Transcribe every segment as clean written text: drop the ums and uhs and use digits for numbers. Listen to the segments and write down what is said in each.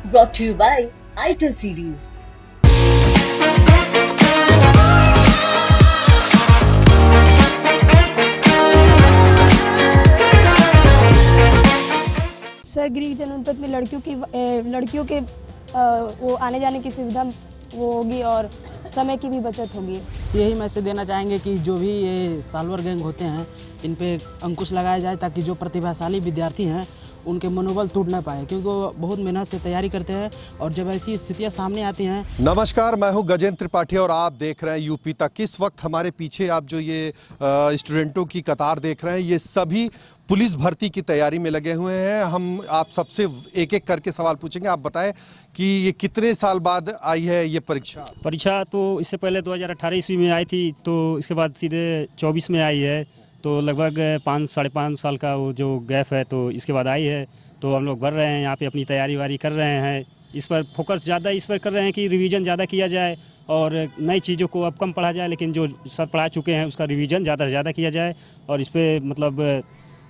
brought to you by ITIL series. Sir, गृह जनपद में लड़कियों के वो आने जाने की सुविधा वो होगी और समय की भी बचत होगी। यही मैसेज देना चाहेंगे कि जो भी ये साल्वर गैंग होते हैं इन पे अंकुश लगाया जाए ताकि जो प्रतिभाशाली विद्यार्थी हैं उनके मनोबल टूट ना पाए, क्योंकि वो बहुत मेहनत से तैयारी करते हैं और जब ऐसी स्थितियां सामने आती हैं। नमस्कार, मैं हूं गजेंद्र त्रिपाठी और आप देख रहे हैं यूपी तक। इस वक्त हमारे पीछे आप जो ये स्टूडेंटों की कतार देख रहे हैं, ये सभी पुलिस भर्ती की तैयारी में लगे हुए हैं। हम आप सबसे एक एक करके सवाल पूछेंगे। आप बताएं कि ये कितने साल बाद आई है ये परीक्षा? तो इससे पहले 2018 ईस्वी में आई थी, तो इसके बाद सीधे 24 में आई है, तो लगभग 5 साढ़े 5 साल का वो जो गैप है, तो इसके बाद आई है। तो हम लोग भर रहे हैं, यहाँ पे अपनी तैयारी कर रहे हैं। इस पर फोकस ज़्यादा इस पर कर रहे हैं कि रिवीजन ज़्यादा किया जाए और नई चीज़ों को अब कम पढ़ा जाए, लेकिन जो सर पढ़ा चुके हैं उसका रिवीजन ज़्यादा से ज़्यादा किया जाए और इस पर मतलब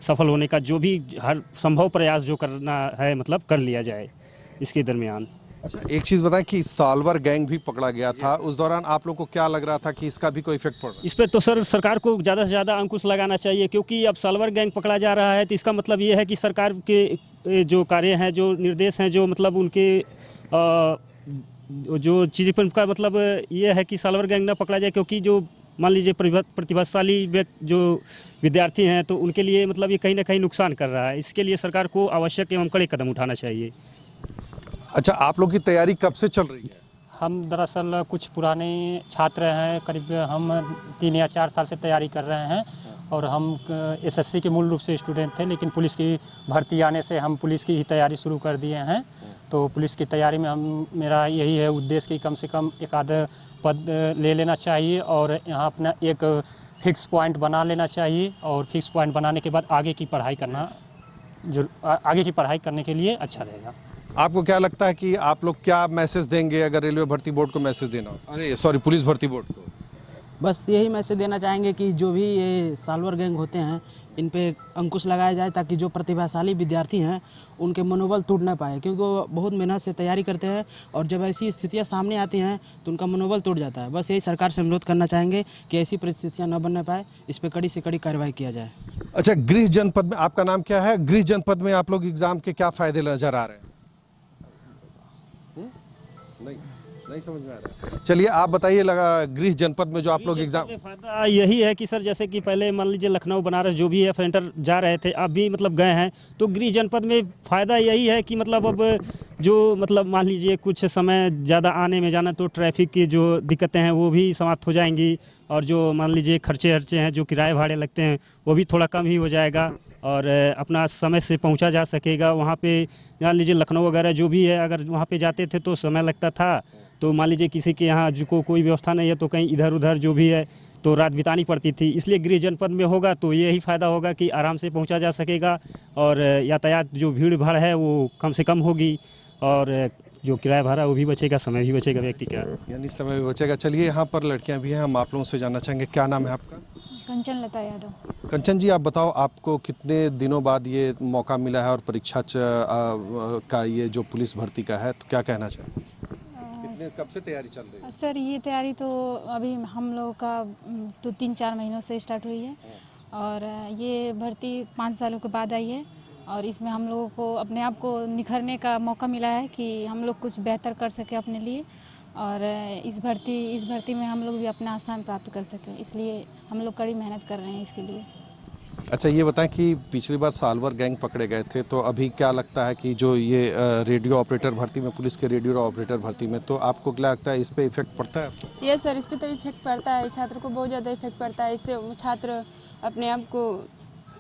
सफल होने का जो भी हर संभव प्रयास जो करना है मतलब कर लिया जाए इसके दरमियान। अच्छा, एक चीज़ बताएं कि साल्वर गैंग भी पकड़ा गया था, उस दौरान आप लोग को क्या लग रहा था कि इसका भी कोई इफेक्ट पड़ रहा है? इस पर तो सर सरकार को ज़्यादा से ज़्यादा अंकुश लगाना चाहिए, क्योंकि अब साल्वर गैंग पकड़ा जा रहा है तो इसका मतलब ये है कि सरकार के जो कार्य हैं, जो निर्देश हैं, जो मतलब उनके जो चीज़ पर का मतलब ये है कि साल्वर गैंग ना पकड़ा जाए, क्योंकि जो मान लीजिए प्रतिभाशाली जो विद्यार्थी हैं तो उनके लिए मतलब ये कहीं ना कहीं नुकसान कर रहा है। इसके लिए सरकार को आवश्यक एवं कड़े कदम उठाना चाहिए। अच्छा, आप लोग की तैयारी कब से चल रही है? हम दरअसल कुछ पुराने छात्र हैं, करीब हम 3 या 4 साल से तैयारी कर रहे हैं और हम एसएससी के मूल रूप से स्टूडेंट थे, लेकिन पुलिस की भर्ती आने से हम पुलिस की ही तैयारी शुरू कर दिए हैं। तो पुलिस की तैयारी में मेरा यही है उद्देश्य कि कम से कम एक आध पद ले लेना चाहिए और यहाँ अपना एक फिक्स पॉइंट बना लेना चाहिए और फिक्स पॉइंट बनाने के बाद आगे की पढ़ाई करने के लिए अच्छा रहेगा। आपको क्या लगता है कि आप लोग क्या मैसेज देंगे अगर रेलवे भर्ती बोर्ड को मैसेज देना हो? पुलिस भर्ती बोर्ड को बस यही मैसेज देना चाहेंगे कि जो भी ये साल्वर गैंग होते हैं इन पे अंकुश लगाया जाए ताकि जो प्रतिभाशाली विद्यार्थी हैं उनके मनोबल टूट ना पाए, क्योंकि वो बहुत मेहनत से तैयारी करते हैं और जब ऐसी स्थितियां सामने आती हैं तो उनका मनोबल टूट जाता है। बस यही सरकार से अनुरोध करना चाहेंगे कि ऐसी परिस्थितियां न बनने पाए, इस पर कड़ी से कड़ी कार्रवाई किया जाए। अच्छा, गृह जनपद में आपका नाम क्या है? गृह जनपद में आप लोग एग्जाम के क्या फायदे नजर आ रहे हैं? नहीं समझ में आ रहा। चलिए आप बताइए, लगा गृह जनपद में जो आप लोग एग्जाम, फायदा यही है कि सर जैसे कि पहले मान लीजिए लखनऊ बनारस जो भी है सेंटर जा रहे थे, अब भी मतलब गए हैं, तो गृह जनपद में फ़ायदा यही है कि मतलब अब जो मतलब मान लीजिए कुछ समय ज़्यादा आने में जाना तो ट्रैफिक की जो दिक्कतें हैं वो भी समाप्त हो जाएंगी और जो मान लीजिए खर्चे हैं जो किराए भाड़े लगते हैं वो भी थोड़ा कम ही हो जाएगा और अपना समय से पहुंचा जा सकेगा। वहाँ पे मान लीजिए लखनऊ वगैरह जो भी है, अगर वहाँ पे जाते थे तो समय लगता था, तो मान लीजिए किसी के यहाँ जो कोई व्यवस्था नहीं है तो कहीं इधर उधर जो भी है तो रात बितानी पड़ती थी। इसलिए गृह जनपद में होगा तो यही फ़ायदा होगा कि आराम से पहुँचा जा सकेगा और यातायात जो भीड़ भाड़ है वो कम से कम होगी और जो किराया भाड़ा वो भी बचेगा, समय भी बचेगा व्यक्ति का, यानी समय भी बचेगा। चलिए यहाँ पर लड़कियाँ भी हैं, हम आप लोगों से जानना चाहेंगे, क्या नाम है आपका? कंचन लता यादव। कंचन जी, आप बताओ, आपको कितने दिनों बाद ये मौका मिला है और परीक्षा का ये जो पुलिस भर्ती का है, तो क्या कहना चाहिए? कब से तैयारी चल रही है? सर ये तैयारी तो अभी हम लोगों का तो 3-4 महीनों से स्टार्ट हुई है और ये भर्ती 5 सालों के बाद आई है और इसमें हम लोगों को अपने आप को निखरने का मौका मिला है कि हम लोग कुछ बेहतर कर सके अपने लिए और इस भर्ती में हम लोग भी अपना स्थान प्राप्त कर सकें, इसलिए हम लोग कड़ी मेहनत कर रहे हैं इसके लिए। अच्छा, ये बताएं कि पिछली बार साल्वर गैंग पकड़े गए थे, तो अभी क्या लगता है कि जो ये रेडियो ऑपरेटर भर्ती में, पुलिस के रेडियो ऑपरेटर भर्ती में, तो आपको क्या लगता है इस पे इफेक्ट पड़ता है? यस सर, इस पे तो इफेक्ट पड़ता है, छात्र को बहुत ज़्यादा इफेक्ट पड़ता है। इससे छात्र अपने आप को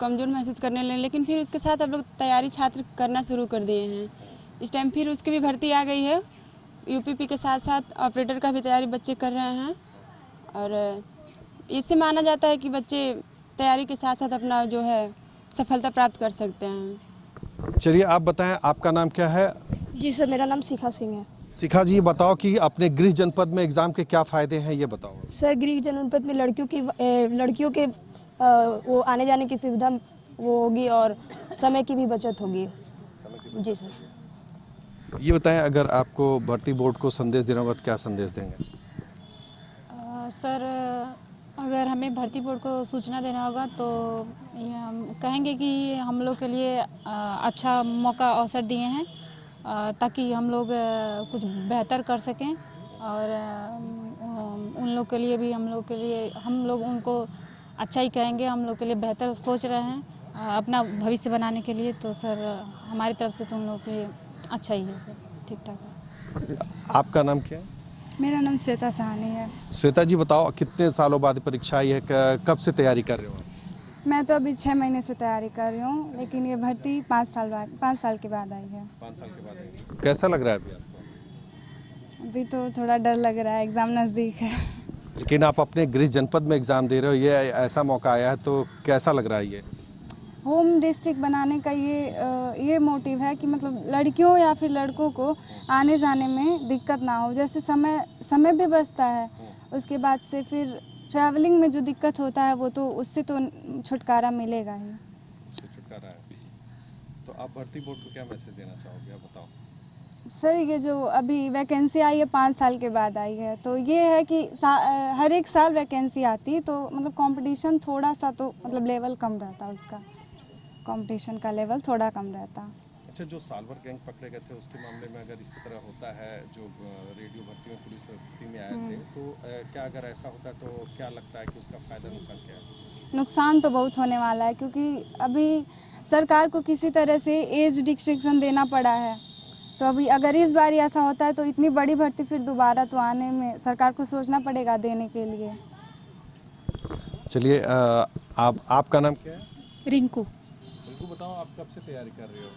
कमज़ोर महसूस करने लगे, लेकिन फिर उसके साथ अब लोग तैयारी छात्र करना शुरू कर दिए हैं। इस टाइम फिर उसकी भी भर्ती आ गई है, यूपीपी के साथ साथ ऑपरेटर का भी तैयारी बच्चे कर रहे हैं और इससे माना जाता है कि बच्चे तैयारी के साथ साथ अपना जो है सफलता प्राप्त कर सकते हैं। चलिए आप बताएं, आपका नाम क्या है? जी सर, मेरा नाम शिखा सिंह है। शिखा जी, बताओ कि अपने गृह जनपद में एग्जाम के क्या फ़ायदे हैं, ये बताओ। सर, गृह जनपद में लड़कियों के वो आने जाने की सुविधा वो होगी और समय की भी बचत होगी। जी सर। ये बताएं, अगर आपको भर्ती बोर्ड को संदेश देना होगा तो क्या संदेश देंगे? सर, अगर हमें भर्ती बोर्ड को सूचना देना होगा तो ये हम कहेंगे कि हम लोग के लिए अच्छा मौका अवसर दिए हैं ताकि हम लोग कुछ बेहतर कर सकें और उन लोग के लिए भी हम लोग उनको अच्छा ही कहेंगे। हम लोग के लिए बेहतर सोच रहे हैं अपना भविष्य बनाने के लिए, तो सर हमारी तरफ से तो उन लोग के लिए अच्छा ही है, ठीक ठाक है। आपका नाम क्या है? मेरा नाम श्वेता सहानी है। श्वेता जी बताओ, कितने सालों बाद परीक्षा आई है, कब से तैयारी कर रहे हो? मैं तो अभी 6 महीने से तैयारी कर रही हूँ, लेकिन ये भर्ती 5 साल के बाद आई है। 5 साल के बाद आई है। कैसा लग रहा है अभी आपको? अभी तो थोड़ा डर लग रहा है, एग्ज़ाम नज़दीक है। लेकिन आप अपने गृह जनपद में एग्ज़ाम दे रहे हो, ये ऐसा मौका आया है तो कैसा लग रहा है? ये होम डिस्ट्रिक्ट बनाने का ये मोटिव है कि मतलब लड़कियों या फिर लड़कों को आने जाने में दिक्कत ना हो। जैसे समय भी बचता है, उसके बाद से फिर ट्रैवलिंग में जो दिक्कत होता है वो तो उससे तो छुटकारा मिलेगा ही। छुटकारा है। तो आप भर्ती बोर्ड को क्या मैसेज देना चाहोगे, आप बताओ? सर, ये जो अभी वैकेंसी आई है 5 साल के बाद आई है, तो ये है कि हर एक साल वैकेंसी आती तो मतलब कंपटीशन थोड़ा सा तो मतलब लेवल कम रहता, उसका कंपटीशन का लेवल थोड़ा कम रहता। अच्छा, जो सालवर गैंग पकड़े गए थे उसके मामले में अगर इसी तरह होता है, जो रेडियो भर्ती में पुलिस भर्ती में आए थे, तो क्या अगर ऐसा होता है तो क्या लगता है कि उसका फ़ायदा नुकसान क्या है? नुकसान तो बहुत होने वाला है, क्योंकि अभी सरकार को किसी तरह से एज रिस्ट्रिक्शन देना पड़ा है। तो अभी अगर इस बार ऐसा होता है तो इतनी बड़ी भर्ती फिर दोबारा तो आने में सरकार को सोचना पड़ेगा देने के लिए। चलिए, आपका नाम क्या है? रिंकू। रिंकू, बताओ आप कब से तैयारी कर रहे हो?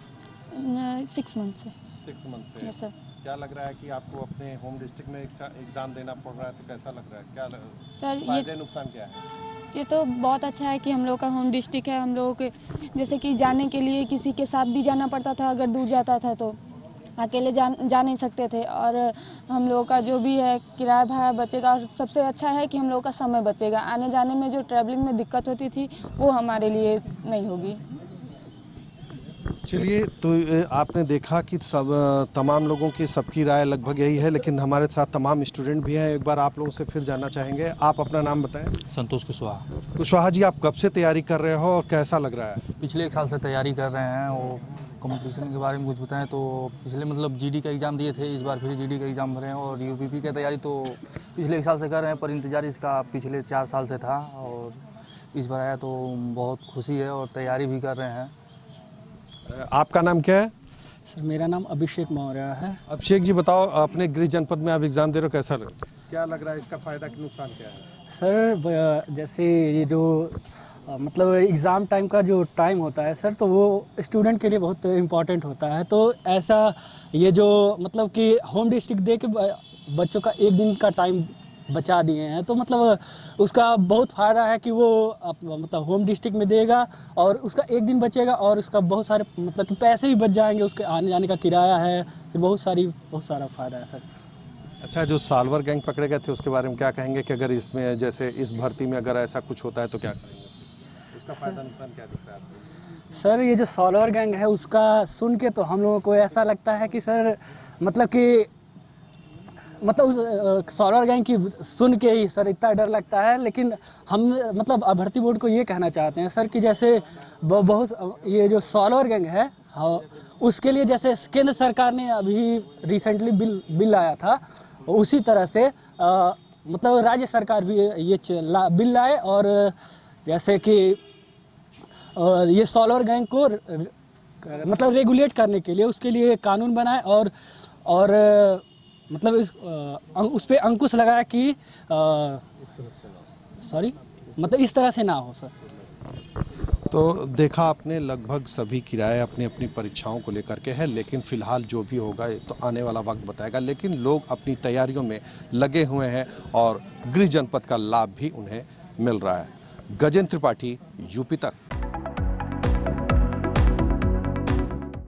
6 मंथ से। 6 मंथ से। Yes sir. क्या लग रहा है कि आपको अपने होम डिस्ट्रिक्ट में एग्ज़ाम देना पड़ रहा है, तो कैसा लग रहा है? क्या सर, फायदे नुकसान क्या है? ये तो बहुत अच्छा है कि हम लोग का होम डिस्ट्रिक्ट है। हम लोगों के जैसे कि जाने के लिए किसी के साथ भी जाना पड़ता था, अगर दूर जाता था तो अकेले जा नहीं सकते थे, और हम लोगों का जो भी है किराया भाड़ा बचेगा, और सबसे अच्छा है कि हम लोगों का समय बचेगा। आने जाने में जो ट्रैवलिंग में दिक्कत होती थी वो हमारे लिए नहीं होगी। चलिए, तो आपने देखा कि तमाम लोगों की सबकी राय लगभग यही है, लेकिन हमारे साथ तमाम स्टूडेंट भी हैं। एक बार आप लोगों से फिर जानना चाहेंगे। आप अपना नाम बताएं। संतोष कुशवाहा। कुशवाहा जी, आप कब से तैयारी कर रहे हो और कैसा लग रहा है? पिछले 1 साल से तैयारी कर रहे हैं। वो कंपटीशन के बारे में कुछ बताएं तो पिछले मतलब जीडी का एग्ज़ाम दिए थे, इस बार फिर जीडी का एग्ज़ाम भरे हैं, और यूपीपी की तैयारी तो पिछले 1 साल से कर रहे हैं, पर इंतजार इसका पिछले 4 साल से था, और इस बार आया तो बहुत खुशी है और तैयारी भी कर रहे हैं। आपका नाम क्या है? सर, मेरा नाम अभिषेक मौर्य है। अभिषेक जी, बताओ, अपने गृह जनपद में आप एग्ज़ाम दे रहे हो, कैसा क्या लग रहा है? इसका फ़ायदा कि नुकसान क्या है? सर, जैसे ये जो मतलब एग्ज़ाम टाइम का जो टाइम होता है सर, तो वो स्टूडेंट के लिए बहुत इम्पॉर्टेंट होता है। तो ऐसा ये जो मतलब कि होम डिस्ट्रिक्ट दे के बच्चों का 1 दिन का टाइम बचा दिए हैं, तो मतलब उसका बहुत फ़ायदा है कि वो मतलब होम डिस्ट्रिक्ट में देगा और उसका 1 दिन बचेगा, और उसका बहुत सारे मतलब कि पैसे भी बच जाएंगे, उसके आने जाने का किराया है, बहुत सारा फ़ायदा है सर। अच्छा, जो सालवर गैंग पकड़े गए थे उसके बारे में क्या कहेंगे कि अगर इसमें जैसे इस भर्ती में अगर ऐसा कुछ होता है तो क्या करेंगे? उसका फ़ायदा नुकसान क्या दिखता है आपको? सर, ये जो सालवर गैंग है उसका सुन के तो हम लोगों को ऐसा लगता है कि सर मतलब कि मतलब सालवर गैंग की सुन के ही सर इतना डर लगता है। लेकिन हम मतलब भर्ती बोर्ड को ये कहना चाहते हैं सर कि जैसे बहुत ये जो सालवर गैंग है, हाँ, उसके लिए जैसे केंद्र सरकार ने अभी रिसेंटली बिल लाया था, उसी तरह से मतलब राज्य सरकार भी ये बिल लाए, और जैसे कि ये सालवर गैंग को मतलब रेगुलेट करने के लिए उसके लिए कानून बनाए, और मतलब उस पर अंकुश लगाया कि मतलब इस तरह से ना हो सर। तो देखा आपने, लगभग सभी किराए अपनी अपनी परीक्षाओं को लेकर के है, लेकिन फ़िलहाल जो भी होगा ये तो आने वाला वक्त बताएगा। लेकिन लोग अपनी तैयारियों में लगे हुए हैं और गृह जनपद का लाभ भी उन्हें मिल रहा है। गजेंद्र त्रिपाठी, यूपी तक।